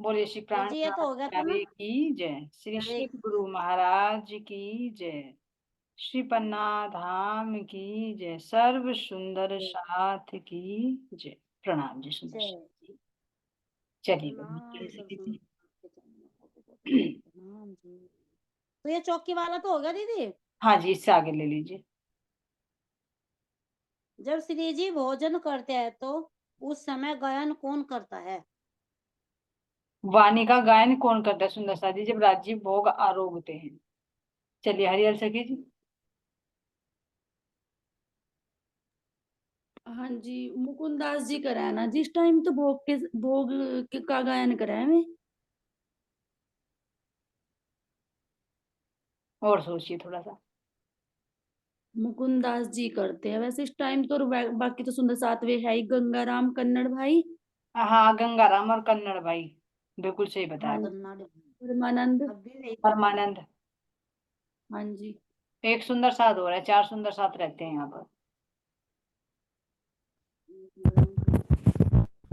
बोलिए श्री ये जी ये तो हो गया था ना। प्राणाचार्य की जय, श्री अरे शिव गुरु महाराज की जय, श्री पन्ना धाम की जय, सर्व सुंदर साथ की जय। प्रणाम जी सुंदर जय साथ जी। चलिए प्रणाम सब जी। प्रणाम जी। तो ये चौकी वाला तो हो गया दीदी। हाँ जी, इससे आगे ले लीजिए। जब श्री जी भोजन करते हैं तो उस समय गायन कौन करता है? वाणी का गायन कौन करता है सुंदर साथ जी, जब राजीव भोग आरोगते हैं। चलिए हरिहर सखी जी। हाँ जी, मुकुंदास जी कराया ना जिस टाइम तो का गायन कराया मैं। और सोचिए थोड़ा सा। मुकुंदास जी करते हैं वैसे इस टाइम तो, और बाकी तो सुंदर सातवें है ही गंगाराम कन्नड़ भाई। हाँ, गंगाराम और कन्नड़ भाई, बिल्कुल सही बताया। हाँ जी, कन्नड़ परमानंद। अब भी नहीं। परमानंद। हाँ जी। एक सुंदर साथ हो रहा है, 4 सुंदर साथ रहते हैं यहाँ पर।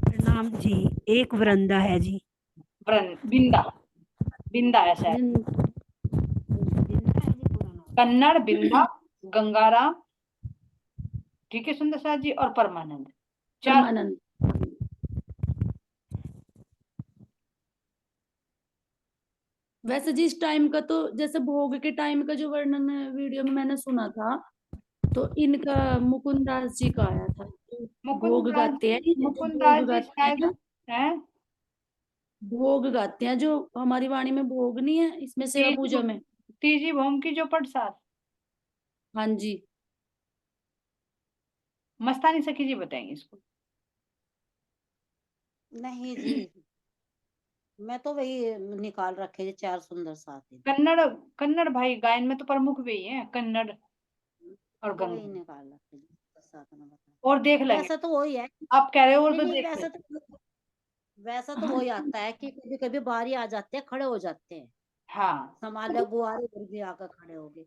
प्रणाम जी। एक वृंदा है जी। बिंदा। बिंदा है शायद। कन्नड़, बिंदा, गंगाराम, ठीक है सुंदर साथ जी, और परमानंद। 4। परमानंद। वैसे जिस टाइम का तो जैसे भोग के टाइम का जो वर्णन वीडियो में मैंने सुना था, तो इनका मुकुंदास जी का आया था। भोग गाते हैं जो मुकुंद भोग दास जी गाते हैं शायद ना, है। भोग गाते हैं जो हमारी वाणी में भोग नहीं है इसमें सेवा पूजा में। तीजी भूम की जो प्रसाद। हाँ जी। मस्तानी सखी जी बताएंगे इसको। नहीं जी, मैं तो वही निकाल रखे जी, 4 सुंदर साथी। कन्नड़। कन्नड़ भाई गायन में तो प्रमुख भी है, कन्नड़ मैं और तो वही गंगा। निकाल रखे जी, साथ में बता। और देख लेंगे। वैसा तो वही है। आप कह रहे हो और नहीं तो नहीं, देख लेंगे। वैसा तो हाँ वही आता है कि कभी कभी बारी आ जाते हैं, खड़े हो जाते हैं। हाँ, संभालक बुआरी फिर भी आकर खड़े हो गए।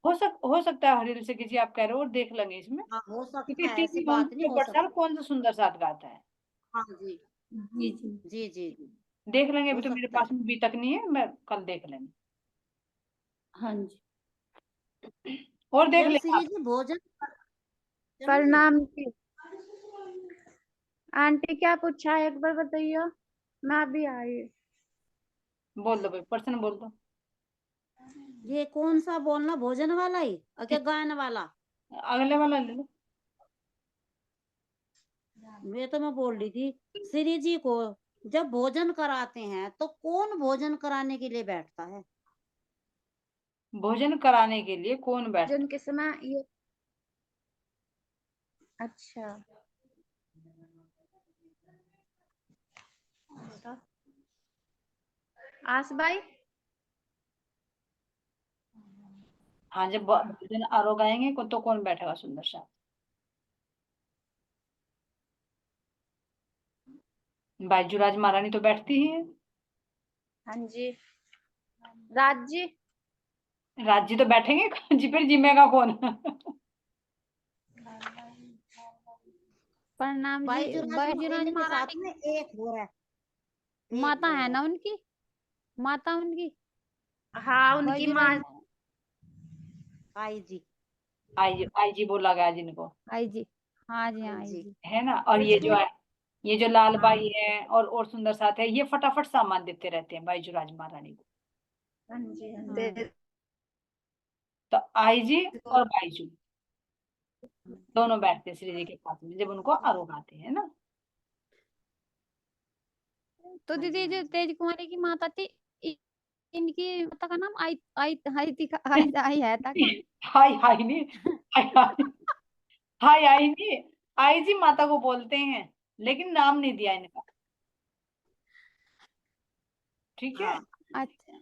हो सकता है हरिल से किसी, आप कह रहे हो, और देख लेंगे इसमें। हाँ हो क्योंकि सकता है, ऐसी तीजी भूम बात नहीं, की हो प्रसाद सकता। कौन सा सुंदर साथ गाता है। हाँ जी। जी जी। जी जी जी। देख लेंगे, अभी हो तो मेरे सकता पास है। में भी तक नहीं है, मैं कल देख लेंगे। हाँ जी। और देख जब लेंगे श्री आप। जी भोजन चलो जी। प्रणाम जी। आंटी क्या पूछा है एक बार बताइए। मैं भी आई। बोल दो भाई, प्रश्न बोल दो। ये कौन सा बोलना, भोजन वाला ही क्या गायन वाला? अगले वाला ले लो। मैं बोल रही थी, श्री जी को जब भोजन कराते हैं तो कौन भोजन कराने के लिए बैठता है? भोजन कराने के लिए कौन बैठता। जन के समय ये। अच्छा। आस भाई। हाँ, जब भोजन आरोग आएंगे तो कौन बैठेगा सुंदर सा। बाईजूराज महारानी तो बैठती ही है। हाँ जी। राज जी। राज्य तो बैठेंगे जी, फिर जिम्मेगा कौन। प्रणाम जी। बाईजूराज बैजूराज महारानी के साथ महारानी में एक और है। एक माता और है है ना उनकी, माता उनकी। हाँ उनकी बैजूराज माँ। आई जी। आई जी बोला गया जिनको। आई जी। हाँ जी, आई हाँ आई जी। जी। है ना, और ये जो उसमें है, ये जो लाल हाँ बाई है और सुंदर साथ है, ये फटाफट सामान देते रहते हैं बाईजूराज महारानी को। हाँ जी। हाँ हाँ जी। तो आई जी और बाईजू दोनों बैठते हैं श्री जी के पास में जब उनको आरोग आते हैं ना। तो हाँ जी। दीदी हाँ जो जी। तेज कुमारी की माता थी, इ- इनकी माता का नाम आई आई आई थी, आई आई है था क्या? हाय हाय नहीं। हाय हाय। हाय आई नहीं। आई जी माता को बोलते हैं, लेकिन नाम नहीं दिया इनका। ठीक है। हाँ अच्छा।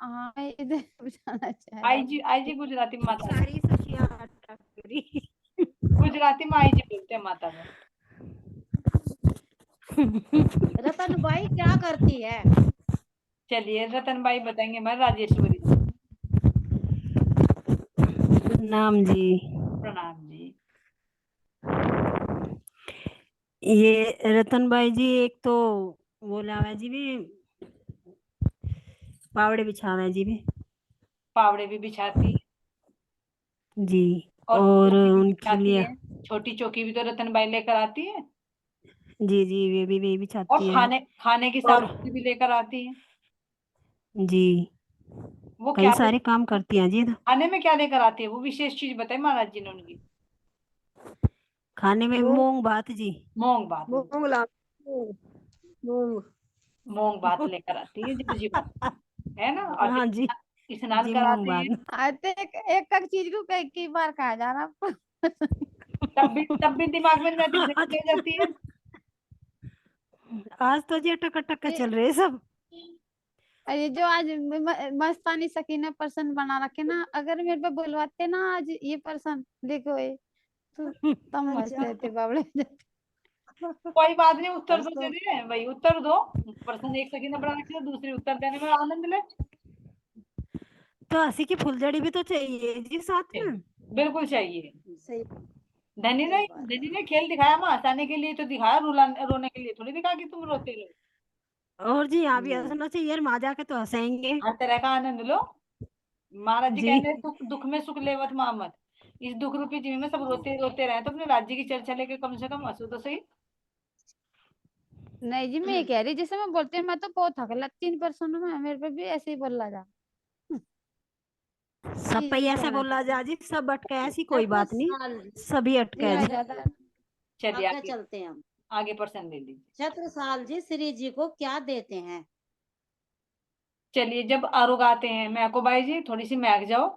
हाँ इधर पूछना चाह आई रही जी, आई जी गुजराती में माता को। सारी सखियां टकरी। गुजराती में आई जी बोलते हैं माता को। रतन बाई क्या करती है? चलिए रतन बाई बताएंगे, मैं राजेश्वरी जी। प्रणाम जी। प्रणाम जी। ये रतनबाई जी एक तो बोला है जी भी, पावड़े बिछावे जी भी। पावड़े भी बिछाती है जी। और और चौकी भी उनके बिछाती लिए, है। छोटी चौकी भी तो रतनबाई लेकर आती है। जी जी, वे भी और चाहती है। खाने की और सामग्री भी लेकर आती है। जी, वो कई क्या सारे काम करती हैं जी। खाने में क्या लेकर आती है, वो विशेष चीज बताई महाराज जी ने उनकी। खाने में मूंग मूंग बात जी। मूंग बात। मूंग ला मूंग मूंग मूंग बात लेकर आती है जी जी बात, है ना। और हाँ जी, फिर स्नान जी मूंग कराते बात। हैं। आते एक चीज को कई बार कहा जा रहा। तब भी दिमाग में नहीं आती, घर आज, ले जाती है। आज तो जी अटक अटक के चल रहे हैं सब। ये जो आज मस्तानी सकीना पर्सन बना रखे ना, अगर मेरे पे बुलवाते ना आज ये पर्सन देखो ये तो तब मस्त अच्छा रहते बावड़े। कोई बात नहीं, उत्तर दो परसों दे भाई, उत्तर दो। पर्सन एक सकीना बना रखी है, दूसरी उत्तर देने में आनंद ले। तो हंसी की फुलझड़ी भी तो चाहिए जी साथ में। बिल्कुल चाहिए। सही धनी ने सही बात धनी है। ने खेल दिखाया, माँ हंसाने के लिए तो दिखाया, रोने के लिए थोड़ी दिखा कि तुम रोते रहो। और जी यहाँ भी हम्म, हंसना चाहिए, और वहां जाके तो हंसेंगे। हर तरह का आनंद लो। महाराज जी जी कहते हैं सुख दुख में सुख लेवत मामत। इस दुख रूपी जीवन में सब रोते रोते रहे, तो अपने राज्य की चर्चा लेके कम से कम हंसो तो सही। नहीं जी, मैं ये कह रही जैसे मैं बोलती हूँ, मैं तो बहुत थक लगती इन पर्सनों में, मेरे पे भी ऐसे ही बोला जा। सब पे ही ये ऐसे करना बोला जा जी, सब अटके, ऐसी कोई बात नहीं, छत्रसाल सभी जी, अटके मैं जी। ज्यादा। चलिए आगे आगे। चलते हैं हम। आगे पर्सन ले लीजिए। छत्रसाल जी श्री जी को क्या देते हैं? चलिए, जब आरोग आते हैं, महको बाई जी थोड़ी सी महक जाओ।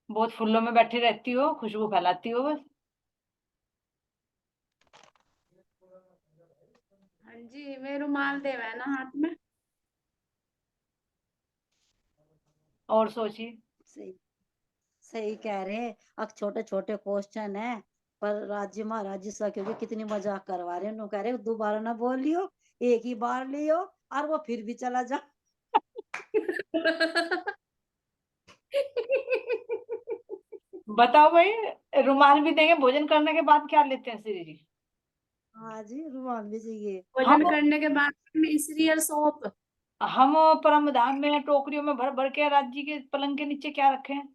बहुत फूलों में बैठी रहती हो, खुशबू फैलाती हो बस। हाँ जी, मैं रुमाल देवा है ना हाथ में। और सोचिए। सही सही कह रहे हैं। अब छोटे छोटे क्वेश्चन है, पर राज्य महाराज जी सा क्योंकि कितनी मजाक करवा रहे हैं, उन्होंने कह रहे दोबारा ना बोल लियो, एक ही बार लियो, और वो फिर भी चला जा। बताओ भाई, रुमाल भी देंगे, भोजन करने के बाद क्या लेते हैं श्री जी? हाँ जी, रुमाल भी चाहिए। हम भोजन करने के बाद मिश्री और सौंफ। हम परम धाम में टोकरियों में भर भर के राज्य के पलंग के नीचे क्या रखे हैं?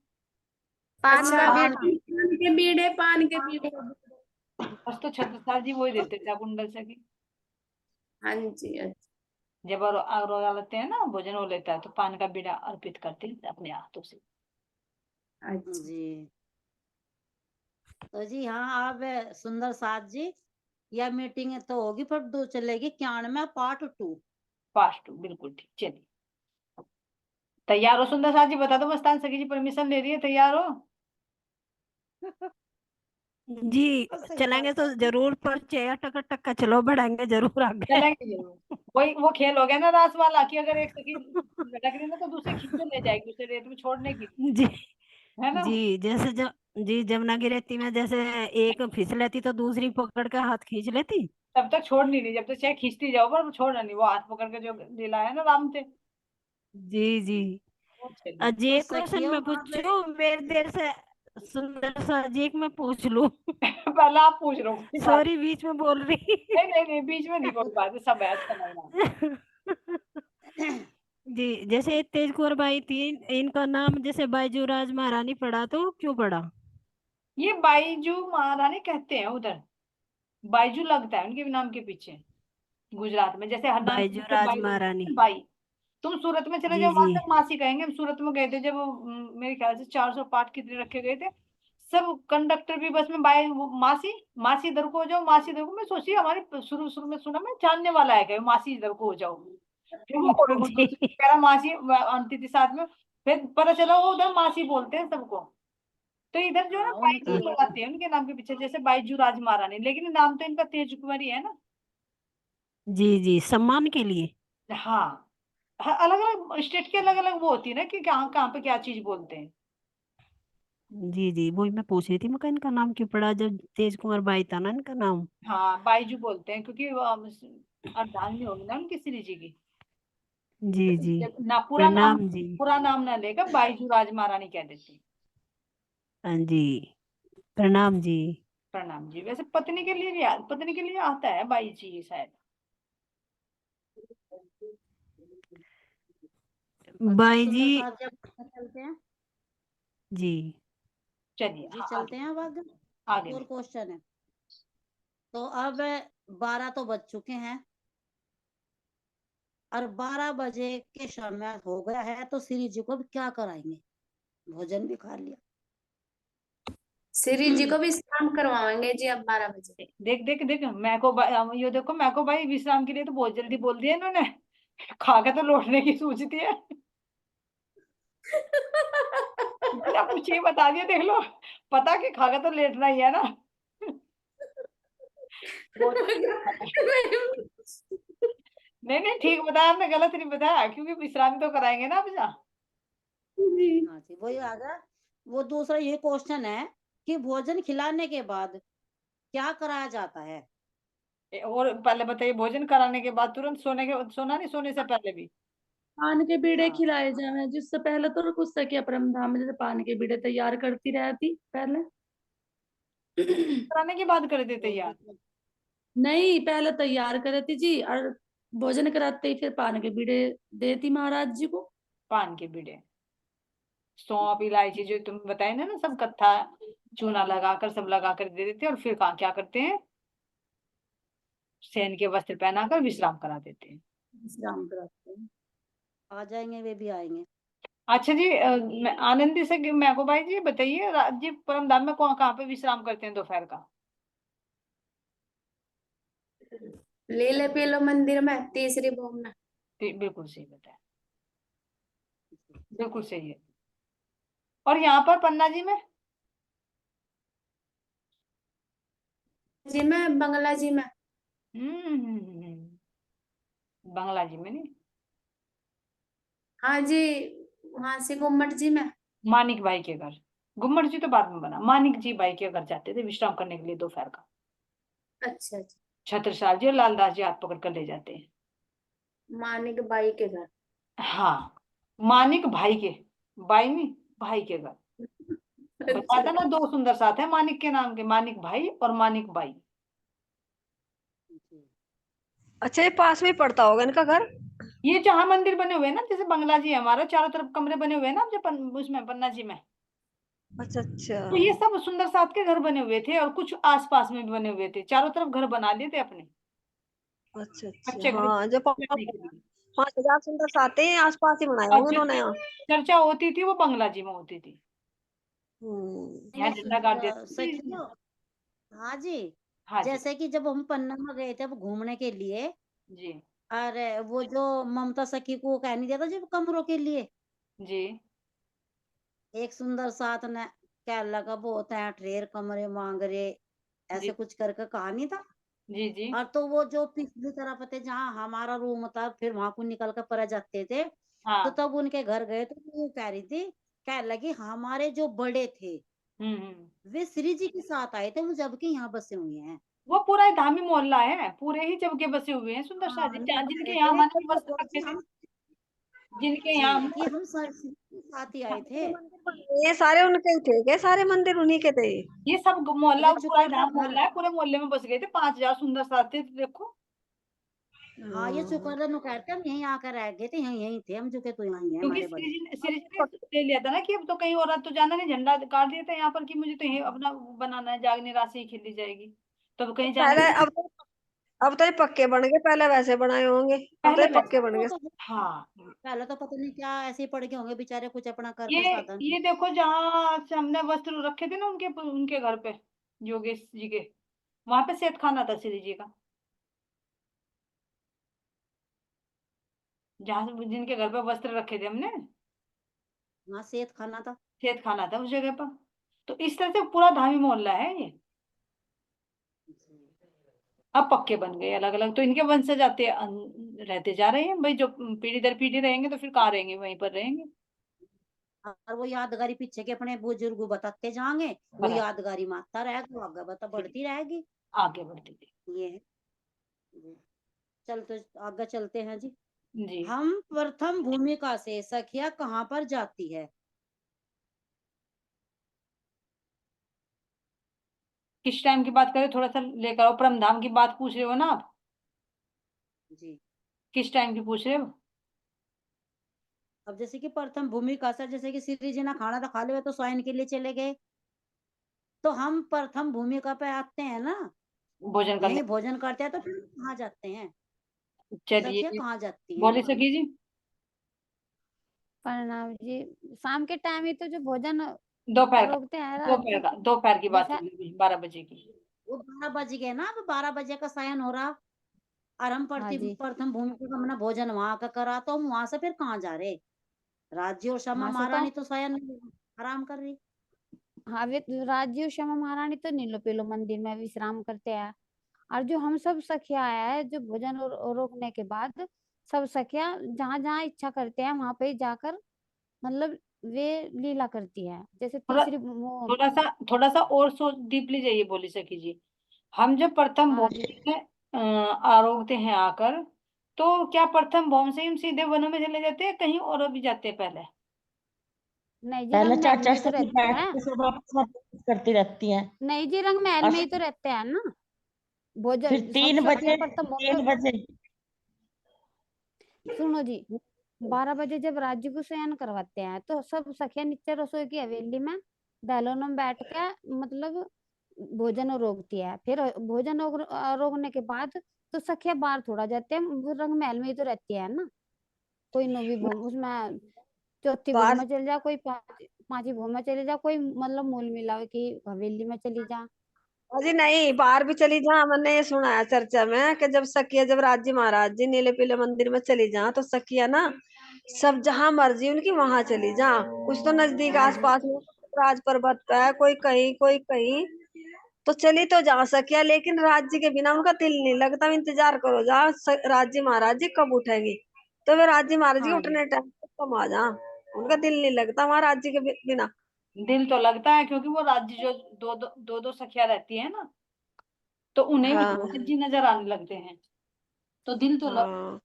पान अच्छा, का पान बीड़ा। पान के बीड़े, पान के बीड़े। बस तो छत्रसाल जी वही देते थे कुंडल से की। हाँ जी, अच्छा। जब और लेते हैं ना, भोजन हो लेता है, तो पान का बीड़ा अर्पित करते हैं अपने हाथों से। अच्छा। जी। तो जी हाँ, अब सुंदर साथ जी, यह मीटिंग तो होगी पर दो चलेगी क्या में पार्ट 2। फास्ट बिल्कुल ठीक। चलिए, तैयार हो सुंदर साथ जी? बता दो, मस्तान सखी जी परमिशन ले रही है, तैयार हो? जी सही चलेंगे बात तो है। जरूर, पर चेयर टक टक का चलो, बढ़ाएंगे जरूर आगे। चलेंगे जरूर। वही वो खेल हो गया ना रास वाला, कि अगर एक सखी लटक रही ना तो दूसरी खींच के ले जाएगी उसे रेत में छोड़ने की, जी है ना। जी, जैसे जब जी जमुना की रेती में जैसे एक फिसलती तो दूसरी पकड़ के हाथ खींच लेती। तब तक छोड़नी नहीं, जब तक चाहे खींचती जाओ, पर छोड़ना नहीं। वो हाथ पकड़ के जो लीला है ना राम से। जी जी। वो चलिए। जी तो एक क्वेश्चन सखियों मैं पूछूं, मेरे देर से सुंदर सा जी, एक मैं पूछ लूं। पहले आप पूछ रहे हो, कोई बात सॉरी बीच में बोल रही। नहीं। नहीं नहीं, बीच में नहीं, कोई बात नहीं, सब है, अच्छा लग रहा है। जी, जैसे तेज कौर बाई थी, इनका नाम जैसे बाईजूराज महारानी पड़ा, तो क्यों पड़ा? ये बाईजू महारानी कहते हैं उधर। बाईजू लगता है उनके नाम के पीछे। गुजरात में जैसे हर नाम के पीछे बाईजूराज बाई लगता महारानी। है ना, बाई। तुम सूरत में चले जी जाओ, जी वहां तक मासी कहेंगे। हम सूरत में गए थे जब, मेरे ख्याल से 400 पाठ कितने रखे गए थे। सब कंडक्टर भी बस में बाई, मासी मासी इधर को हो जाओ, मासी इधर को। मैं सोची हमारे शुरू शुरू में सुना, मैं जानने वाला है क्या, मासी इधर को हो जाओ। फिर वो जी दूसरी कह रहा मासी, आंटी थी साथ में। फिर पता चला वो उधर मासी बोलते हैं सबको। तो इधर जो है ना हाँ बाईजू उनकी लगाते हैं उनके नाम के पीछे, जैसे बाईजू राज महारानी, लेकिन नाम तो इनका तेज कुंवरी है ना। जी जी, सम्मान के लिए। हाँ, अलग अलग स्टेट के अलग अलग वो होती है ना, कि कहाँ कहाँ पे क्या चीज बोलते हैं। जी जी, वही मैं पूछ रही थी, मैं कहा इनका नाम क्यों पड़ा, जब तेज कुंवर बाई था ना इनका नाम। हाँ, बाईजू बोलते हैं क्योंकि वो, अर्धांगिनी होगी ना उनकी श्री जी की। जी जी, जब ना पूरा नाम, प्रणाम जी। पूरा नाम ना लेकर बाईजू राज महारानी कह देते हैं। हाँ जी, प्रणाम जी। प्रणाम जी। वैसे पत्नी के लिए भी पत्नी के लिए आता है बाई जी शायद। बाई सुंदर जी। साथ जब चलते हैं जी चलिए जी, हाँ चलते हैं अब आगे। आगे और क्वेश्चन है। तो अब 12 तो बज चुके हैं और 12 बजे के समय हो गया है, तो श्री जी को अब क्या कराएंगे? भोजन भी खा लिया। श्री जी को भी स्नान करवाएंगे जी अब 12 बजे। देख देख देख मैं को ये देखो मैं को भाई विश्राम के लिए तो बहुत जल्दी बोल दिया इन्होंने। खा के तो लौटने की सोचती है। बिना पूछे ही बता दिया, देख लो। पता कि खा के तो लेटना ही है ना। बहुत नहीं नहीं ठीक बताया आपने, गलत नहीं बताया, क्योंकि विश्राम तो कराएंगे ना अब जा। हाँ जी, वही आ गया। वो दूसरा ये क्वेश्चन है कि भोजन खिलाने के बाद क्या कराया जाता है? और पहले बताइए, भोजन कराने के बाद तुरंत सोना नहीं, सोने से पहले भी? पान के बीड़े हाँ। खिलाए जावे, जिससे पहले तो कुछ सके परम धाम में जैसे पान के बीड़े तैयार करती रहती पहले। कराने के बाद कर देते और यार। नहीं, पहले तैयार करती जी, और भोजन कराते ही फिर पान के बीड़े देती महाराज जी को। पान के बीड़े, सौंफ इलायची जो तुम बताए ना सब कत्था चूना लगाकर सब लगाकर दे देते हैं, और फिर क्या करते हैं, सैन के वस्त्र पहनाकर विश्राम करा देते हैं। विश्राम कराते हैं। आ जाएंगे, वे भी आएंगे। अच्छा जी, आनंदी से मैं को भाई जी बताइए, जी परमधाम में कहाँ पे विश्राम करते हैं दोपहर का? लीले पीलो मंदिर में तीसरी भोग में। बिल्कुल सही बताया, बिल्कुल सही है। और यहाँ पर पन्ना जी में? जी में, बंगला जी में। बंगला जी में नहीं, हाँ जी, वहां से गुम्मट जी में। मानिक भाई के घर। गुम्मट जी तो बाद में बना, मानिक जी भाई के घर जाते थे विश्राम करने के लिए दोपहर का। अच्छा अच्छा। छत्रसाल जी और लालदास जी हाथ पकड़ कर ले जाते हैं। मानिक बाई के घर। हाँ, मानिक भाई के, बाई नहीं, भाई के घर। बताया था अच्छा। ना, दो सुंदर साथ है मानिक के नाम के, मानिक भाई और मानिक बाई। अच्छा, ये पास में ही पड़ता होगा इनका घर। ये जहाँ मंदिर बने हुए हैं ना, जैसे बंगला जी है हमारा, चारों तरफ कमरे बने हुए हैं ना, जो उसमें पन्ना जी में, अच्छा अच्छा। तो ये सब सुंदर साथ के घर बने हुए थे, और कुछ आसपास में भी बने हुए थे, चारों तरफ घर बना लिए थे अपने अच्छा कच्चे अच्छा, घर हाँ, जो रहने के लिए। 5,000 सुंदर साते हैं आसपास ही बनाए और होंगे जो उन्होंने यहाँ। चर्चा होती थी वो बंगला जी में होती थी। यहाँ झंडा गाड़ देते सखी थे। तो, हाँ जी, हाँ जी जैसे कि जब हम पन्ना में गए थे अब घूमने के लिए, जी और वो जो ममता सखी को कहने दिया था जब कमरों के लिए, जी एक सुंदर साथ ने क्या लगा बहुत है ढेर कमरे मांग रहे, जी ऐसे कुछ करके कहा नहीं था। जी जी और तो वो जो पिछली तरफ थे जहाँ हमारा रूम था, फिर वहां को निकल कर पर जाते थे, तो हाँ। तब उनके घर गए तो वो कह रही थी, कह लगी हमारे जो बड़े थे वे श्री जी के साथ आए थे, वो जबकि यहाँ बसे हुए हैं। वो पूरा ही धामी मोहल्ला है, पूरे ही जबके बसे हुए हैं सुंदर हाँ, शादी, वो कह जिनके रहे यहाँ थे हमारे कि वस्त्र देखो रखे कि थे, हम, जिनके जी, यहाँ कि हम सर श्री जी के साथ ही आए थे। ये सारे उनके ही थे क्या? सारे मंदिर उन्हीं के थे? ये सब मोहल्ला वे पूरा ही चुकंदर धाम घर, मोहल्ला है, पूरे मोहल्ले में बस गए थे, 5,000 सुंदर साथ थे, देखो। हाँ, ये चुकंदर नु कहते हम यहीं आकर रह गए थे, यहीं यहीं थे हम, जो के तो यहीं है क्योंकि हमारे बड़े। श्री जी ने ले लिया था ना कि अब तो कहीं और तो जाना नहीं, झंडा काट दिया था यहाँ पर कि मुझे तो यही अपना बनाना है, जागनी राशि ही खेली जाएगी, तो अब कहीं जाने पहले की। अब तो ये पक्के बन गए, पहले वैसे बनाए होंगे, अब तो पहले ये पक्के बन वो गए। तो हाँ, पहले तो पता नहीं क्या ऐसे ही पड़ गए होंगे बेचारे, कुछ अपना करते ये साधन। ये देखो जहाँ से हमने वस्त्र रखे थे ना उनके उनके घर पे, योगेश जी के, वहां पे सेत खाना था श्री जी का, जहाँ से जिनके घर पे वस्त्र रखे थे हमने, हाँ, सेहत खाना था। सेत खाना था उस जगह पर। तो इस तरह से पूरा धामी मोहल्ला है ये। अब पक्के बन गए अलग अलग, तो इनके वंशज आते रहते जा रहे हैं भाई, जो पीढ़ी दर पीढ़ी रहेंगे तो फिर कहाँ रहेंगे, वहीं पर रहेंगे। और वो यादगारी पीछे के अपने बुजुर्ग बताते जाएंगे, वो बराबर, यादगारी मारता रहेगा, वो आगे बता बढ़ती रहेगी। आगे बढ़ते थे। ये है जी। चल तो आगे चलते हैं जी। जी, हम प्रथम भूमिका से सखिया कहाँ पर जाती है? किस टाइम की बात करें, थोड़ा सा लेकर आओ, परम धाम की बात पूछ रहे हो ना आप? जी, किस टाइम की पूछ रहे हो? अब जैसे कि प्रथम भूमिका सर, जैसे कि श्री जी ने खाना तो खा लिया तो शयन के लिए चले गए, तो हम प्रथम भूमिका पे आते हैं ना, भोजन करने। यही भोजन करते हैं, तो फिर कहाँ जाते हैं चलिए सखिया, कहाँ जाती हैं? बोले सखी जी। प्रणाम जी। शाम के टाइम ही तो जो भोजन दोपहर का, रोकते हैं दोपहर का, दोपहर की बात दोपहर। है 12 बजे की। वो 12 बज गए ना, अब 12 बजे का शयन हो रहा, और हम हाँ जी। प्रथम भूमिका का अपना भोजन वहां का करा, तो हम वहां से फिर कहाँ जा रहे? राज्य और श्यामा वहां से तो महारानी तो शयन आराम कर रही। हाँ, वे तो राज्य और श्यामा महारानी तो नीलो पीलो मंदिर में विश्राम करते हैं। और जो हम सब सखिया है, जो भोजन रोकने के बाद सब सखिया जहाँ जहाँ इच्छा करते हैं वहां पे ही जाकर मतलब वे लीला करती है। जैसे थोड़ा तीसरी वो। थोड़ा सा और सोच डीपली जाइए बोली सखी जी। हम जब प्रथम हाँ भोम जी। में आरोगते हैं आकर, तो क्या प्रथम भोम से ही हम सीधे वनों में चले जाते हैं, कहीं और भी जाते हैं पहले? नहीं जी, पहले रंग चार महल में चार ही तो सखी रहते बैठ हैं। के सब आपस में बात करती रहती हैं। नहीं जी, रंग महल और में ही तो रहते हैं ना। फिर भोजन सब 3 सखिया बजे, प्रथम भोम 3 बजे सुनो जी, 12 बजे जब राज्य को शयन करवाते हैं तो सब सखिया नीचे रसोई की हवेली में दहलों में बैठ के मतलब भोजन रोकती है। फिर भोजन रोकने के बाद तो सखिया बाहर थोड़ा जाते हैं, वो रंग महल में ही तो रहती है ना। कोई नौवीं भूमि उसमें, चौथी भूमि बाहर में चली जा, कोई पांचवी भूमि में चली जा, कोई मतलब मूल मिलावे की हवेली में चली जा। अजी नहीं, बाहर भी चली जा। मैंने ये सुना है चर्चा में कि जब सखिया, जब राज्य महाराज जी नीले पीले मंदिर में चली जा, तो सखिया ना सब जहां मर्जी उनकी वहां चली जा। कुछ तो नजदीक हाँ आस जी, पास में राज पर्वत पे है, कोई कहीं कोई कहीं, तो चली तो जा सकिया, लेकिन राज्य के बिना उनका दिल नहीं लगता। इंतजार करो जा राज्य महाराज जी कब उठेगी, तो वे राज्य महाराज जी हाँ जी। उठने टाइम कम आ जा। उनका दिल नहीं लगता वहां राज्य के बिना। दिल तो लगता है, क्योंकि वो राज्य जो दो सखिया रहती है ना, तो उन्हें भी हाँ राज्य नजर आने लगते हैं, तो दिल तो हाँ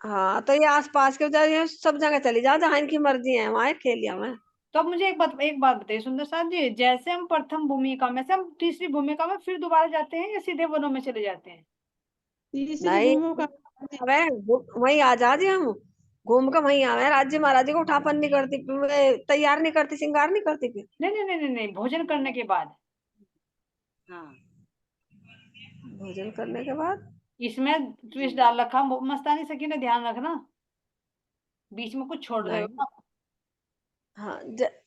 हाँ, तो ये आस पास के ये सब जगह चली जा जहाँ इनकी मर्जी है, वहां खेलिया में। तो अब मुझे एक बात बताइए सुंदर साहब जी, जैसे हम प्रथम भूमिका में से हम तीसरी भूमिका में फिर दोबारा जाते हैं या सीधे वनों में चले जाते हैं? तीसरी नहीं, भूमिका अबे वही आ जा जी, हम घूम के वही आवे। राज्य महाराज जी को उठापन नहीं करती, तैयार नहीं करती, श्रृंगार नहीं करती फिर। नहीं नहीं नहीं नहीं नहीं, भोजन करने के बाद। हाँ भोजन करने के बाद इसमें ट्विस्ट डाल रखा मस्तानी सखी ने, ध्यान रखना बीच में कुछ छोड़ रहे हो नहीं, ना। हाँ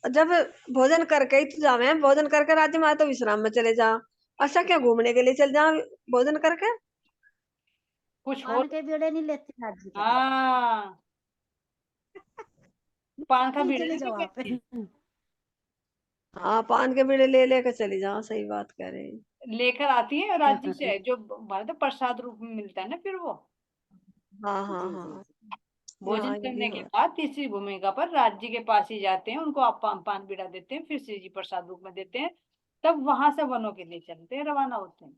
जब भोजन करके ही तो जावे, भोजन करके राज्य महाराज तो विश्राम में चले जा। अच्छा, क्या घूमने के लिए चल जा भोजन करके? कुछ हो। पान के बेड़े नहीं लेते राज्य के तो, हाँ, पान का नहीं बीड़ा चले नहीं जाओ वहां पे। लेते, हाँ, पान के बीड़े ले लेकर चली जा, सही बात कह रहे हैं। लेकर आती है राज्य से, जो भारत प्रसाद रूप में मिलता है ना फिर वो। हाँ हाँ जी जी हाँ जी। भोजन हाँ, ये भी करने के हो। बाद तीसरी भूमिका पर राज्य के पास ही जाते हैं, उनको आप पान बीड़ा देते हैं, फिर श्री जी प्रसाद रूप में देते हैं, तब वहां से वनों के लिए चलते हैं, रवाना होते हैं।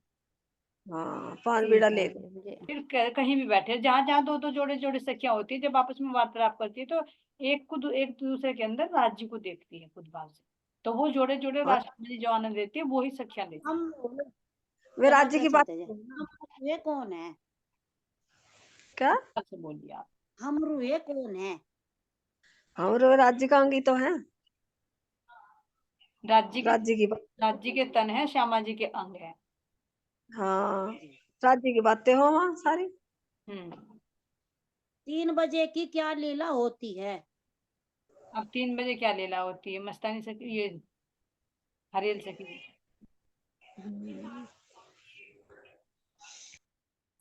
हाँ, पान बीड़ा ठीक है लेकर। जी मुझे। फिर कहीं भी बैठे, जहां जहां दो जोड़े जोड़े सखियां होती है, जब आपस में वार्तालाप करती है, तो एक दूसरे के अंदर राज्य को देखती है खुद भाव से, तो वो जोड़े जोड़े हाँ, राष्ट्रपति जो आनंद देती है वो ही सखियां लेती है। हम वे चलो राज्य अच्छा की बात। चलते हैं, हम रुए कौन है? क्या? से बोलिए आप। हम रुए कौन है? और राज्य का अंगी तो है, राज्य के राज्य की बात। राज्य के तन है, श्यामा जी के अंग है। हाँ, राज्य की बातें हो वहाँ सारी। 3 बजे की क्या लीला होती है? अब 3 बजे क्या लीला होती है, मस्तानी सखी, ये हरियल सखी जी।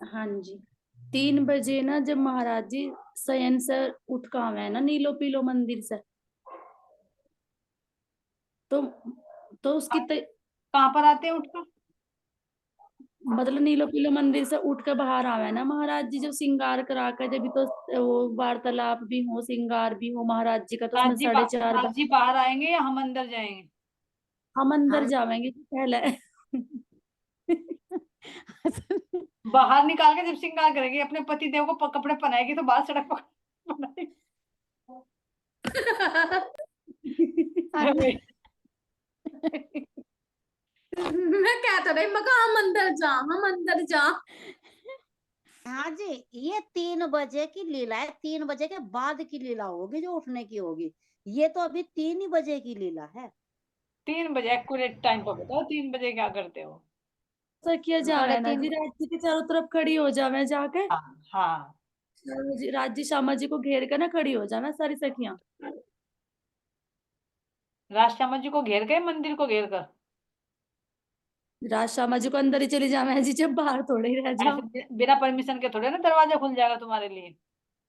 हाँ जी, 3 बजे ना जब महाराज जी शयन से उठ का आवे ना नीलो पीलो मंदिर से, तो उसकी कहाँ पर आते हैं उठकर? मतलब नीलो पीलो मंदिर से उठ के बाहर आवे ना महाराज जी, जब श्रृंगार करा कर, जब तो वो वार्तालाप भी हो, श्रृंगार भी हो महाराज जी का, तो उसमें 4:30 राज जी बाहर आएंगे या हम अंदर जाएंगे? हम अंदर हम जाएंगे पहले। बाहर निकाल के जब श्रृंगार करेंगे, अपने पति देव को कपड़े पहनाएगी, तो बाहर सड़क पर अरे, मैं कहता रही, मैं कहा हम अंदर जा, हम अंदर जा। हाँ जी, ये 3 बजे की लीला है, 3 बजे के बाद की लीला होगी जो उठने की होगी। ये तो अभी 3 ही बजे की लीला है। 3 बजे एक्यूरेट टाइम पर बताओ, 3 बजे क्या करते हो? सखिया जावे साढ़े ना तीन जी, राज्य के चारों तरफ खड़ी हो जावे जाके, हाँ हाँ। राज्य श्यामा जी को घेर कर ना खड़ी हो जावे सारी सखियां। राज श्यामा जी को घेर गए, मंदिर को घेर कर? राज श्यामा जी को अंदर ही चली जावे जी, जब बाहर थोड़े ही रह जाओ। ऐसे बिना परमिशन के थोड़े ना दरवाजा खुल जाएगा तुम्हारे लिए।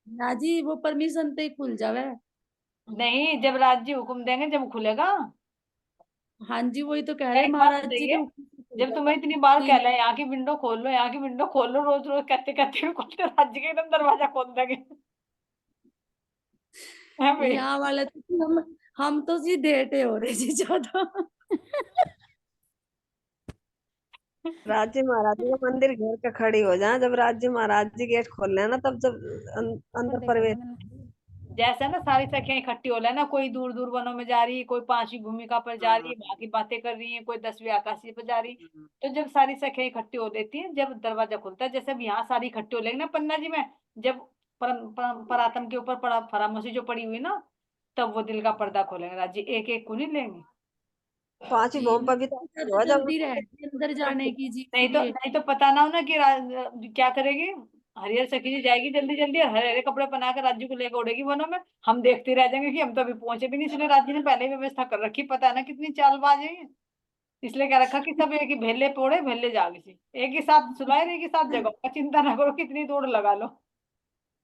ना जी, वो परमिशन पे ही खुल जावे। नहीं, जब राज जी हुक्म देंगे जब खुलेगा। हाँ जी, वही तो कह रहे एक बात महाराज जी के बताइए, हुक्म से खुल जब तुम्हें जाएगा। इतनी बार तीन कहला है यहाँ की विंडो खोल लो, यहाँ की विंडो खोल लो, रोज रोज कहते कहते हुए खोलते, राज्य के एकदम दरवाजा खोल देंगे। है भाई? यहाँ वाले तो हम तो सीधे टेढ़े हो रहे जी ज्यादा। राज्य महाराज जी का मंदिर घेर के खड़ी हो जाए, जब राज्य महाराज जी गेट खोल रहे हैं ना, तब जब अंदर देखा प्रवेश। था मैंने। जैसा ना सारी सखियां इकट्ठी हो रहा है ना, कोई दूर दूर वनों में जा रही है, कोई 5वीं भूमिका पर जा रही है, वहां की बातें कर रही है, कोई 10वीं आकाशीय पर जा रही है। तो जब सारी सखियां इकट्ठी हो लेती हैं, जब दरवाजा खुलता है, जैसे अब यहाँ सारी इकट्ठी हो लेंगे ना पन्ना जी में, जब परातम के ऊपर फरामोशी जो पड़ी हुई ना, तब वो दिल का पर्दा खोलेंगे राज्य, एक एक को नहीं लेंगे। 5वीं जी भूमि पर भी मुझे तो तो हो जब जल्दी रहती है अंदर जाने की जी, इसलिए। नहीं तो पता ना हो ना कि क्या करेगी। हरिहर सखी जी जाएगी जल्दी जल्दी और हरे हरे कपड़े पहना कर राज्य को लेकर उड़ेगी वनों में। हम देखते रह जाएंगे कि हम तो अभी पहुंचे भी नहीं, इसलिए राज्य ने पहले ही व्यवस्था कर रखी, पता है ना कितनी चालबाज है ये। इसलिए कह रखा कि सब एक ही भेले पोड़े भेले जागसी, एक ही साथ सुलाए एक ही साथ जगो, चिंता ना करो कितनी दौड़ लगा लो।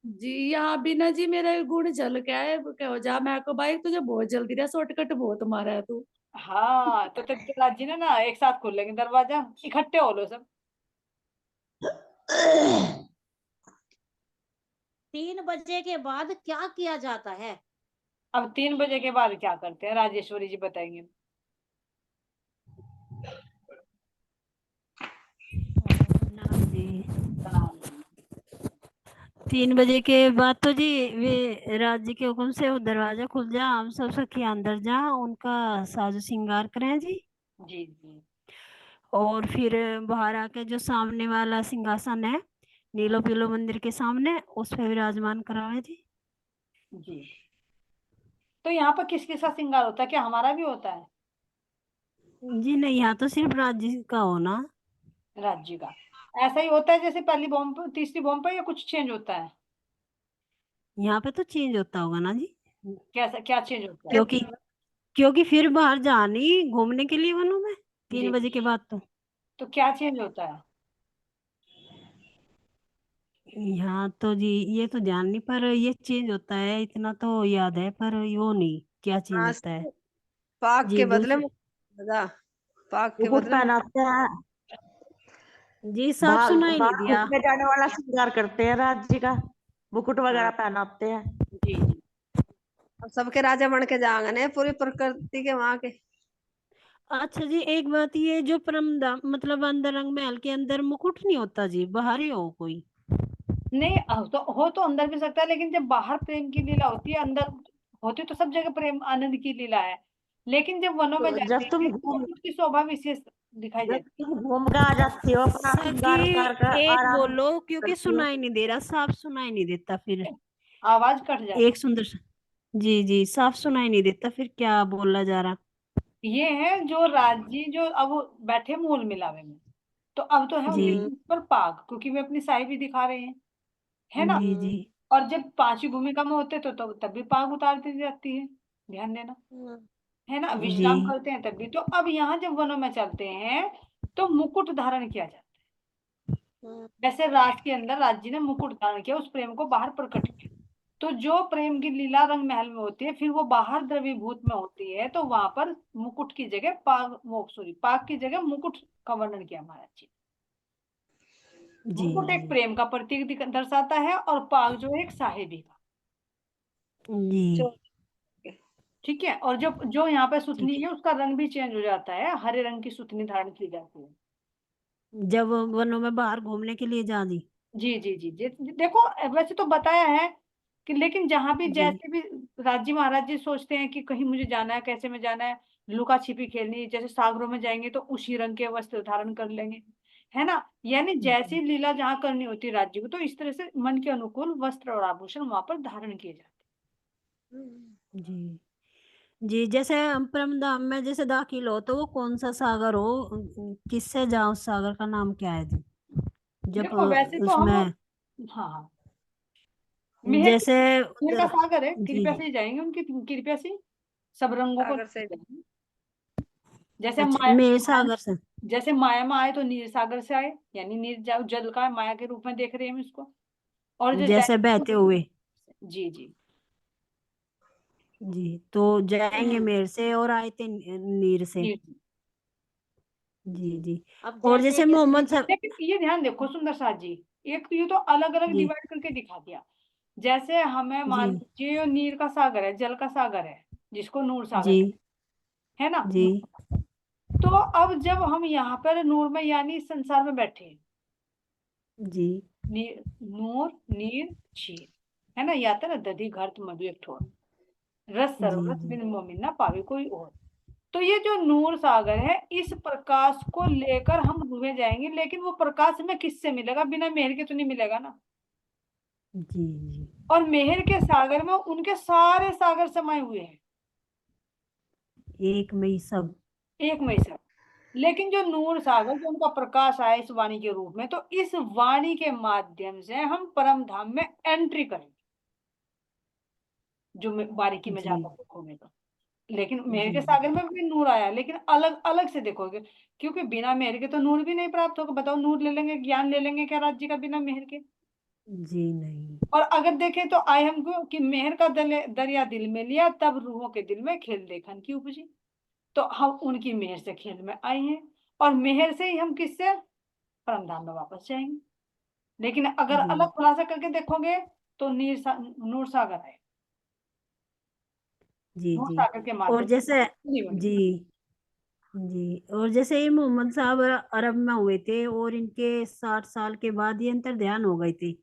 जी यहाँ भी ना जी मेरा गुण झलक है, कहो जा मैं को भाई तुझे बहुत जल्दी रहा, शॉर्टकट बहुत मारा है तू। हाँ तो राज्य ने ना एक साथ खोल लेंगे दरवाजा, इकट्ठे हो लो सब। 3 बजे के बाद क्या किया जाता है? अब 3 बजे के बाद क्या करते हैं राजेश्वरी जी बताएंगे। जी प्रणाम। 3 बजे के बाद तो जी वे राज्य के हुक्म से वो दरवाजा खुल जा, हम सब सखी अंदर जा, उनका साजो श्रृंगार करें जी। जी जी और फिर बाहर आके जो सामने वाला सिंहासन है नीलो पीलो मंदिर के सामने, उस पे विराजमान करावे जी। जी। तो यहाँ पर किस किस का श्रृंगार होता है, क्या हमारा भी होता है? जी नहीं, यहाँ तो सिर्फ राज्य का होना। राज्य का ऐसा ही होता है जैसे पहली बॉम्ब पर, तीसरी बॉम्ब पर, या कुछ चेंज होता है? यहाँ पे तो चेंज होता होगा ना जी, कैसा क्या चेंज होता है? क्योंकि क्योंकि फिर बाहर जानी घूमने के लिए वनों में तीन जी, बजे के बाद तो क्या चेंज होता है? यहाँ तो जी ये तो ध्यान नहीं, पर ये चेंज होता है इतना तो याद है, पर वो नहीं क्या चेंज हाँ, होता है। पाग जी के बदले दूसरे राजा, पाग के मुकुट बदले पहनाते हैं, जी साफ सुनाई नहीं बाहर दिया। घूमने जाने वाला श्रृंगार करते हैं राज्य का, मुकुट वगैरह हाँ पहनाते हैं। जी जी। अब सबके राजा बन के जाएंगे ने, पूरी प्रकृति के वहां के। अच्छा जी, एक बात, ये जो मतलब अंदर रंग महल के अंदर मुकुट नहीं होता जी, बाहर ही हो कोई? नहीं तो अंदर भी सकता है, लेकिन जब बाहर प्रेम की लीला होती है, अंदर होती तो सब जगह प्रेम आनंद की लीला है, लेकिन जब वनों में तो जाते हैं तो उसकी शोभा विशेष दिखाई जब देती तुम घूम कर आ जाती हो अपना सखी श्रृंगार उतार कर एक आराम बोलो, क्योंकि करती हो। सुनाई नहीं दे रहा, साफ सुनाई नहीं देता फिर। है। आवाज कट जाती एक सुंदर जी जी, साफ सुनाई नहीं देता फिर क्या बोला जा रहा। है। ये है जो राजी जो अब बैठे मूल मिलावे में, तो अब तो है जी उनके ऊपर पाग, क्योंकि वे अपनी साई भी दिखा रहे हैं, है ना? जी जी और जब 5वीं भूमिका में होते तो तब भी पाग उतार दी जाती है, ध्यान देना, है ना? जी विश्राम करते हैं तब भी। तो अब यहाँ जब वनों में चलते हैं तो मुकुट धारण किया जाता है, जैसे राज के अंदर राज्य ने मुकुट धारण किया, उस प्रेम को बाहर प्रकट किया। तो जो प्रेम की लीला रंग महल में होती है, फिर वो बाहर द्रवीभूत में होती है, तो वहां पर मुकुट की जगह पाग, वो सॉरी, पाग की जगह मुकुट का वर्णन किया महाराज जी। जी मुकुट एक प्रेम का प्रतीक दर्शाता है, और पाग जो है एक साहेबी का। जी ठीक है। और जो जो यहाँ पे सुथनी ठीक है उसका रंग भी चेंज हो जाता है, हरे रंग की सुथनी धारण की जाती है। है, जब वनों में बाहर घूमने के लिए जा दी। जी जी जी जी। देखो वैसे तो बताया है कि, लेकिन जहां भी जी जैसे भी राज्य महाराज जी सोचते हैं कि कहीं मुझे जाना है, कैसे में जाना है, लुका छिपी खेलनी है, जैसे सागरों में जाएंगे तो उसी रंग के वस्त्र धारण कर लेंगे, है ना। यानी जैसी जी लीला जहाँ करनी होती है राज्य को, तो इस तरह से मन के अनुकूल वस्त्र और आभूषण वहां पर धारण किए जाते जी जी। जैसे हम परमधाम में जैसे दाखिल हो तो वो कौन सा सागर हो, किससे जाओ, उस सागर का नाम क्या है जी? हैं। जब देखो वैसे तो हम, उसमें हाँ, मेहर जैसे मेहर का उधर, सागर है, जी कृपया से ही जाएंगे, उनकी कृपया से ही सब रंगों को सागर से जाएंगे। जैसे अच्छा माया, मेरे सागर से। जैसे माया में आए तो नीर सागर से आए, यानी नीर जल का माया के रूप में देख रहे हैं हम इसको। और जो जैसे जाएंगे, बहते हुए, जी जी, जी तो जाएंगे मेर से और आए थे नीर से। नीर से। जी जी। अब और जैसे जैसे कि मोहम्मद साहब, लेकिन ये ध्यान देखो सुंदर साथ जी, एक तो ये तो अलग अलग जी डिवाइड करके दिखा दिया। जैसे हमें मान जी लीजिए ये नीर का सागर है, जल का सागर है, जिसको नूर सागर जी है ना। जी तो अब जब हम यहाँ पर नूर में यानी इस संसार में बैठे हैं, जी नूर नीर क्षीर, है ना, या तो दधी घर्त मधु एक ठोर, रस जी सरवरस जी बिन मोमिन ना पावे कोई और। तो ये जो नूर सागर है, इस प्रकाश को लेकर हम डूबे जाएंगे, लेकिन वो प्रकाश हमें किससे मिलेगा? बिना मेहर के तो नहीं मिलेगा ना। जी जी। और मेहर के सागर में उनके सारे सागर समाये हुए हैं, एक में ही सब। एक में ही सब। लेकिन जो नूर सागर, जो उनका प्रकाश आया इस वाणी के रूप में, तो इस वाणी के माध्यम से हम परम धाम में एंट्री करेंगे, जो बारीकी में जी जाकर देखोगे तो। लेकिन मेहर जी के जी सागर में भी नूर आया, लेकिन अलग अलग से देखोगे, क्योंकि बिना मेहर के तो नूर भी नहीं प्राप्त होगा। बताओ, नूर ले लेंगे, ज्ञान ले लेंगे क्या राज्य का बिना मेहर के? जी नहीं। और अगर देखें तो आए हमको कि मेहर का दरिया दिल में लिया, तब रूहों के दिल में खेल देखन की उपजी। तो हम उनकी मेहर से खेल में आए हैं, और मेहर से ही हम किससे परमधाम में वापस जाएंगे। लेकिन अगर जी अलग खुलासा करके देखोगे तो नूर सागर है, जी नूर जी। सागर के और माध्यम से जैसे, नहीं बनी। जी जी, और जैसे ये मोहम्मद साहब अरब में हुए थे और इनके 60 साल के बाद ये अंतर ध्यान हो गए थे।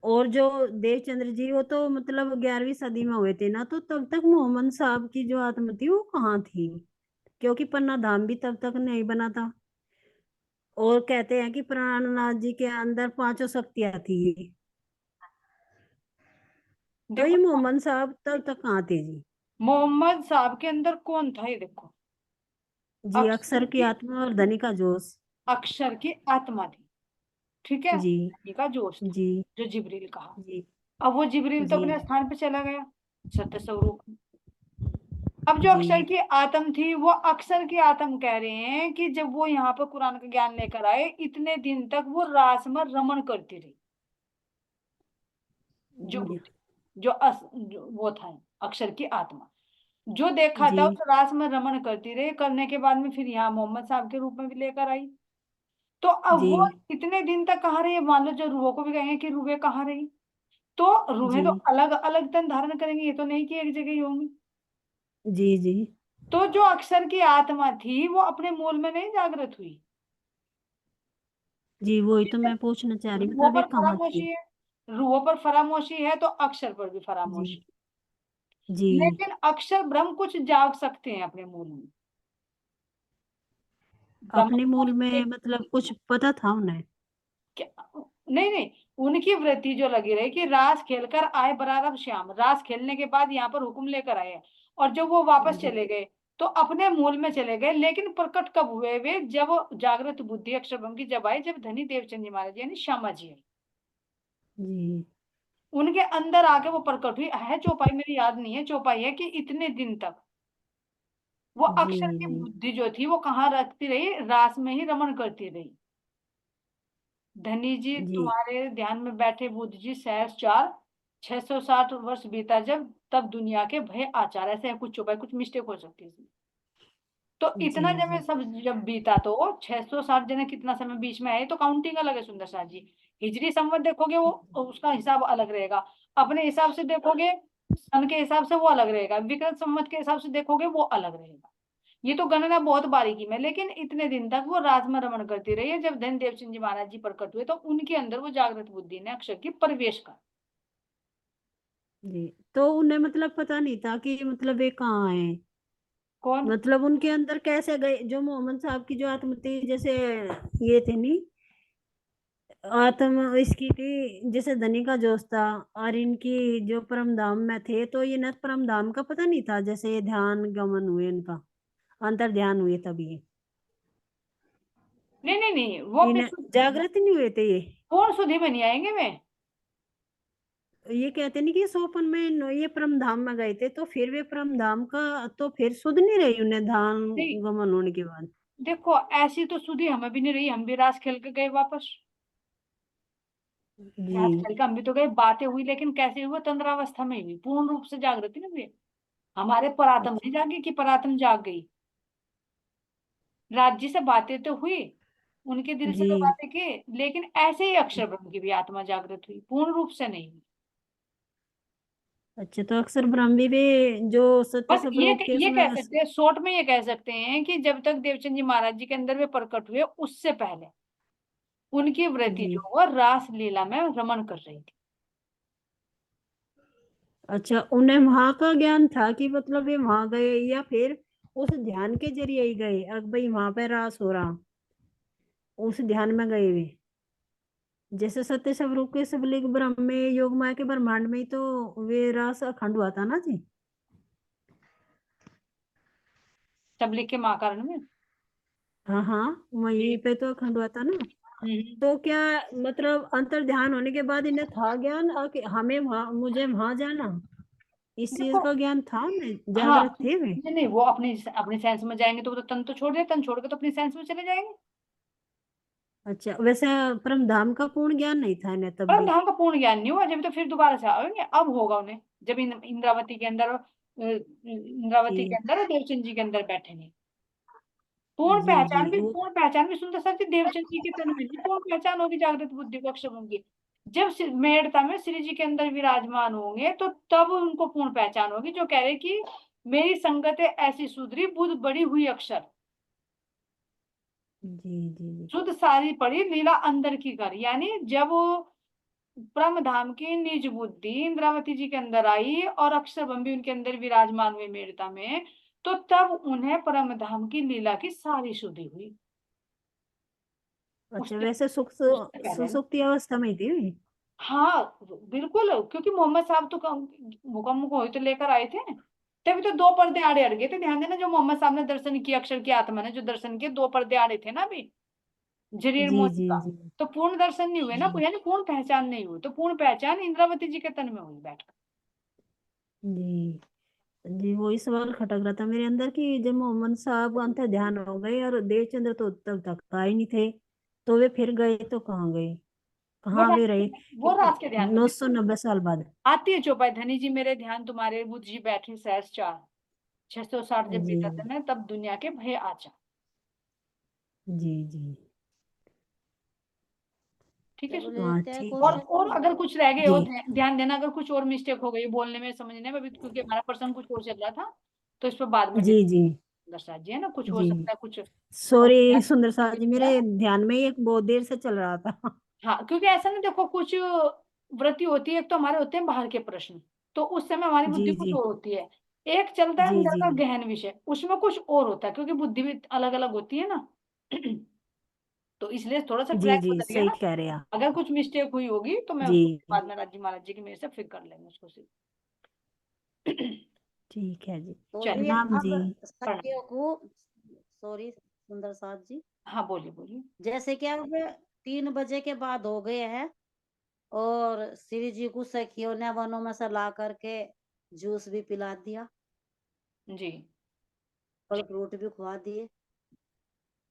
और जो देवचंद्र जी वो तो मतलब 11वीं सदी में हुए थे ना, तो तब तक मोहम्मद साहब की जो आत्मा थी वो कहाँ थी? क्योंकि पन्ना धाम भी तब तक नहीं बना था। और कहते हैं कि प्राणनाथ जी के अंदर 5 शक्तियां थी। तो ये देखो, मोहम्मद साहब तब तक कहाँ थे जी? मोहम्मद साहब के अंदर कौन था, ये देखो। जी, अक्षर अक्षर की की, आत्मा और धनी का जोश। अक्षर की आत्मा थी, ठीक है, जी धनी का जोश था, जी जो जिब्रील कहा। जी अब वो जिब्रील तो जी अपने स्थान पे चला गया, सत्य स्वरूप। अब जो जी अक्षर की आत्म थी, वो अक्षर की आत्म कह रहे हैं कि जब वो यहाँ पर कुरान का ज्ञान लेकर आए, इतने दिन तक वो रास में रमण करती रही। जो जी जो वो था अक्षर की आत्मा, जो देखा था जी उस रास में रमण करती रही, करने के बाद में फिर यहाँ मोहम्मद साहब के रूप में भी लेकर आई। तो अब जी वो इतने दिन तक कहाँ रही? मान लो जो रूहों को भी कहेंगे कि रूहें कहाँ रही, तो रूहें जी तो अलग अलग तन धारण करेंगी, ये तो नहीं कि एक जगह ही होंगी। जी जी तो जो अक्षर की आत्मा थी, वो अपने मूल में नहीं जागृत हुई। जी, वही तो मैं पूछना चाह रही, रूहों मतलब ये पर कहाँ फरामोशी थी? है, रूहों पर फरामोशी है, तो अक्षर पर भी जी फरामोशी। जी। लेकिन अक्षर ब्रह्म कुछ जाग सकते हैं अपने मूल में। ब्रह्म अपने को मूल में एक, मतलब कुछ पता था उन्हें? नहीं नहीं, उनकी वृत्ति जो लगी रही कि रास खेलकर आए बरारब श्याम, रास खेलने के बाद यहाँ पर हुक्म लेकर आए, और जब वो वापस जी चले गए तो अपने मूल में चले गए। लेकिन प्रकट कब हुए वे? जब जागृत बुद्धि अक्षर ब्रह्म की जब आई, जब धनी देवचंद जी महाराज यानी श्यामा जी आई, जी उनके अंदर आके वो प्रकट हुई है। चौपाई मेरी याद नहीं है, चौपाई है कि इतने दिन तक वो जी अक्षर की जी बुद्धि जो थी वो कहाँ रखती रही? रास में ही रमण करती रही। धनी जी जी तुम्हारे ध्यान में बैठे बुद्ध जी सहस चार, 660 वर्ष बीता जब, तब दुनिया के भय आचार, ऐसे है कुछ चौपाई, कुछ मिस्टेक हो सकती है इसमें। तो जी इतना जब ये जी सब जब बीता, तो 660 जने कितना समय बीच में है, तो काउंटिंग अलग है सुंदर साथ जी। हिजरी संवत देखोगे वो उसका हिसाब अलग रहेगा, अपने हिसाब से देखोगे सन के हिसाब से वो अलग रहेगा, विक्रम संवत के हिसाब से देखोगे वो अलग रहेगा। ये तो गणना बहुत बारीकी में। लेकिन इतने दिन तक वो राज में रमण करती रही है। जब धन देवचंद जी महाराज जी प्रकट हुए, तो उनके अंदर वो जागृत बुद्धि ने अक्षर की प्रवेश कर। जी। तो उन्हें मतलब पता नहीं था कि मतलब ये कहाँ है? कौन? मतलब उनके अंदर कैसे गए जो मोहम्मद साहब की जो आत्म थी, जैसे ये थे नहीं, आत्म इसकी थी जैसे धनी का जोश था, और इनकी जो परम धाम में थे, तो ये न परम धाम का पता नहीं था, जैसे ये ध्यान गमन हुए इनका, अंतर ध्यान हुए तभी नहीं नहीं नहीं, वो अपनी इन जागृत नहीं हुए थे ये। पूर्ण शुद्धि में नहीं आएंगे वे। ये कहते नहीं कि सोपन में ये परम धाम में गए थे, तो फिर वे परम धाम का तो फिर सुध नहीं रही उन्हें ध्यान नहीं गमन होने के बाद। देखो, ऐसी तो शुद्धि हमें भी नहीं रही, हम भी रास खेल के गए वापस। रास जी खेल के हम भी तो गए, बातें हुई, लेकिन कैसे हुआ? तंद्रावस्था में हुई, पूर्ण रूप से जागृति नहीं हुई। हमारे परात्म नहीं जागी कि परात्म जाग गई। राज्य से बातें तो हुई, उनके दिल से जी। तो बातें की, लेकिन ऐसे ही अक्षर ब्रह्म की भी आत्मा जागृत हुई, पूर्ण रूप से नहीं हुई। अच्छा, तो अक्सर ब्रह्मी भी जो सत्य बस स्वरूप के ये कह उसमें सकते हैं, शॉर्ट में ये कह सकते हैं कि जब तक देवचंद जी महाराज जी के अंदर वे प्रकट हुए, उससे पहले उनकी वृत्ति जी। जो वो रास लीला में रमण कर रही थी। अच्छा, उन्हें वहां का ज्ञान था कि मतलब ये वहां गए, या फिर उस ध्यान के जरिए ही गए, अब भाई वहां पे रास हो रहा, उस ध्यान में गए वे, जैसे सत्य स्वरूप के सबलिंग ब्रह्म में योग माया के ब्रह्मांड में ही तो वे रास अखंड हुआ था ना जी। तबलीग के महाकारण में। हाँ हाँ, वहीं पे तो अखंड हुआ था ना। हम्म। तो क्या मतलब अंतर ध्यान होने के बाद इन्हें था ज्ञान कि हमें वहां, मुझे वहां जाना, इस चीज देखो, का ज्ञान था, उन्हें हाँ, जागृत थे वे। नहीं नहीं, वो अपनी अपनी साइंस में जाएंगे तो वो तो तन तो छोड़ दे, तन छोड़ के तो अपनी साइंस में चले जाएंगे। अच्छा, वैसे परम धाम का पूर्ण ज्ञान नहीं था इन्हें तब परम भी। धाम का पूर्ण ज्ञान नहीं हुआ, जब तो फिर दोबारा से आएंगे, अब होगा उन्हें, जब इंद्रावती के अंदर इंद्रावती के जी अंदर और देवचंद जी के अंदर बैठेंगे। पूर्ण जी जी। पहचान भी, वो पूर्ण पहचान भी सुंदर सर जी देवचंद जी के तन में नहीं, पूर्ण पहचान होगी जागृत बुद्धि को अक्षर होंगी। जब मेड़ता में श्री जी के अंदर विराजमान होंगे, तो तब उनको पूर्ण पहचान होगी, जो कह रहे कि मेरी संगत है ऐसी सुधरी, बुद्ध बड़ी हुई अक्षर, जी जी शुद्ध सारी पड़ी लीला अंदर की कर। यानी जब वो परम धाम की निज बुद्धि इंद्रावती जी के अंदर आई और अक्षर ब्रह्म भी उनके अंदर विराजमान हुए मेड़ता में, तो तब उन्हें परम धाम की लीला की सारी शुद्धि हुई। अच्छा, उससे वैसे उससे पहले नहीं। सुसुप्ति अवस्था में थी वे। हाँ बिल्कुल, क्योंकि मोहम्मद साहब तो मुकम्मल को ही तो लेकर आए थे, तभी तो दो पर्दे आड़े अड़ गए थे। ध्यान देना, जो मोहम्मद साहब ने दर्शन किया, अक्षर की आत्मा ने जो दर्शन किए, दो पर्दे आड़े थे ना अभी, जरीर जी मोती जी का। जी तो पूर्ण दर्शन नहीं हुए ना, जी यानी पूर्ण पहचान नहीं हुई, तो पूर्ण पहचान इंद्रावती जी के तन में हुई बैठ। जी जी। वही सवाल खटक रहा था मेरे अंदर कि जब मोहम्मद साहब अंतर ध्यान हो गए और देवचंद्र तो तब तक आए नहीं थे, तो वे फिर गए तो कहाँ गए, वो कहाँ वे रात रहे वो रात के ध्यान में नौ थे। सौ नब्बे साल बाद। आती है चौपाई, धनी जी मेरे ध्यान तुम्हारे, बुद्ध जी बैठे सहस चार, 660 जब जी बीता दिन है, तब दुनिया के भय आचा। जी जी। ठीक है। चलो ले हाँ लेते हैं ठीक है। और क्वेश्चन। अगर कुछ रह गए हो, जी ध्यान देना, अगर कुछ और मिस्टेक हो गई बोलने में, समझने में, अभी क्योंकि हमारा पर्सन कुछ और चल रहा था, तो इस पर बाद में जी जी दर्शा जी है ना, कुछ हो जी। सकता है कुछ सॉरी सुंदर साहब जी, मेरे ध्यान में ये बहुत देर से चल रहा था। हाँ, क्योंकि ऐसा ना, देखो कुछ वृत्ति होती है, एक तो हमारे होते हैं बाहर के प्रश्न, तो उस समय हमारी बुद्धि जी कुछ जी और होती है। एक चलता है जी अंदर जी का गहन विषय, उसमें कुछ और होता है, क्योंकि बुद्धि भी अलग अलग होती है ना। तो इसलिए थोड़ा सा जी ट्रैक जी, बदल गया सही ना। कह रहे हैं आप। अगर कुछ मिस्टेक हुई होगी तो मैं जी उसको बाद में राज्य महाराज जी की मेरे से फिर कर लेंगे उसको से। ठीक है जी। तो जी चलिए, प्रणाम अब जी। सखियों को, सॉरी सुंदर साथ जी, हाँ बोलिए बोलिए। जैसे कि अब 3 बजे के बाद हो गए हैं, और श्री जी को सखियों ने वनों में से ला करके जूस भी पिला दिया, जी। फल फ्रूट भी खुआ दिए,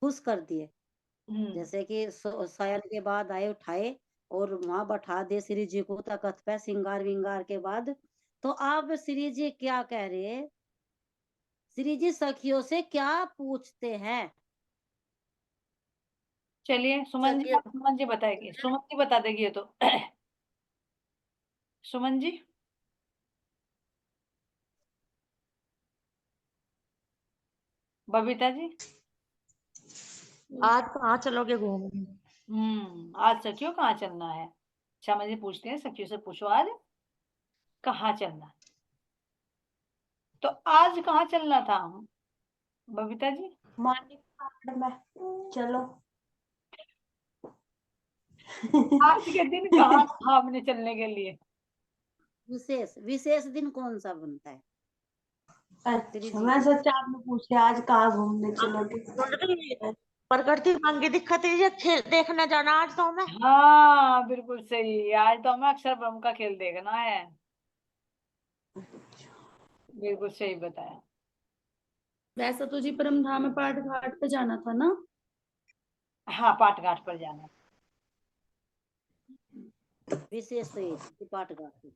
खुश कर दिए। हम्म। जैसे कि शयन के बाद आए, उठाए और वहां बैठा दे श्री जी को तख्त पे, सिंगार विंगार के बाद। तो आप श्री जी क्या कह रहे हैं, श्री जी सखियों से क्या पूछते हैं? चलिए, सखियों, सुमन जी बताएगी, सुमन जी बता देगी ये तो। सुमन जी। बबीता जी। आज कहाँ चलोगे घूमने? आज सखियों कहाँ चलना है? श्यामा जी पूछते हैं, सखियों से पूछो आज कहाँ चलना है? तो आज कहाँ चलना था? बबीता जी मानिक घाट में चलो। आज के दिन कहाँ था हमने चलने के लिए? विशेष विशेष दिन कौन सा बनता है? अच्छा, मैं सोचा आपने पूछे आज कहाँ घूमने चलोगे। प्रकृति मांगी दिक्कत है, ये खेल देखने जाना आज तो हमें। हाँ बिल्कुल सही, आज तो हमें अक्षर ब्रह्म का खेल देखना है। बिल्कुल सही बताया। वैसा तो जी परमधाम में पाठ घाट पे जाना था ना। हाँ पाट घाट पर जाना। विशेष तो ये थी, पाटघाट की।